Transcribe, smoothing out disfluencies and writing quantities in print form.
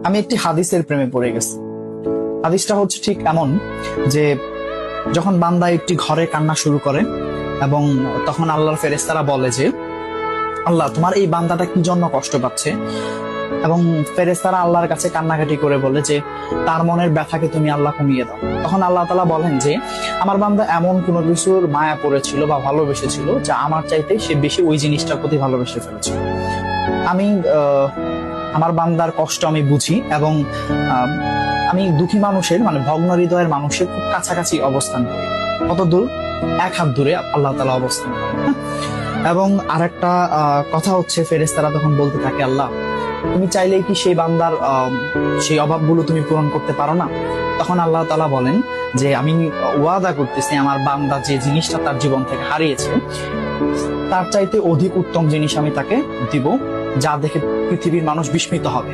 আমি একটি হাদিসের প্রেমে পড়ে গেছি। হাদিসটা হচ্ছে ঠিক এমন যে যখন বান্দা একটি ঘরে কান্না শুরু করে এবং তখন আল্লাহর ফেরেশতারা বলে যে আল্লাহ তোমার এই বান্দাটা কি জন্য কষ্ট পাচ্ছে, এবং ফেরেশতারা আল্লাহর কাছে কান্নাকাটি করে বলে যে তার মনের ব্যথাকে তুমি আল্লাহ কমিয়ে দাও। তখন আল্লাহ তাআলা বলেন যে আমার বান্দা এমন কোনো কিছুর মায়া পড়েছিল বা ভালোবেসেছিল যা আমার চাইতে সে বেশি ওই জিনিসটার প্রতি ভালোবেসে ফেলেছিল। আমি আমার বান্দার কষ্ট আমি বুঝি এবং আমি দুঃখী মানুষের মানে ভগ্ন হৃদয়ের মানুষের খুব কাছাকাছি অবস্থান করি। কত দূর? এক হাত দূরে আল্লাহ তাআলা অবস্থান করেন। এবং আরেকটা কথা হচ্ছে ফেরেশতারা তখন বলতে থাকে আল্লাহ তুমি চাইলেই কি সেই বান্দার সেই অভাবগুলো তুমি পূরণ করতে পারো না? তখন আল্লাহ তাআলা বলেন যে আমি ওয়াদা করতেছি আমার বান্দা যে জিনিসটা তার জীবন থেকে হারিয়েছে তার চাইতে অধিক উত্তম জিনিস আমি তাকে দিব, যা দেখে পৃথিবীর মানুষ বিস্মিত হবে।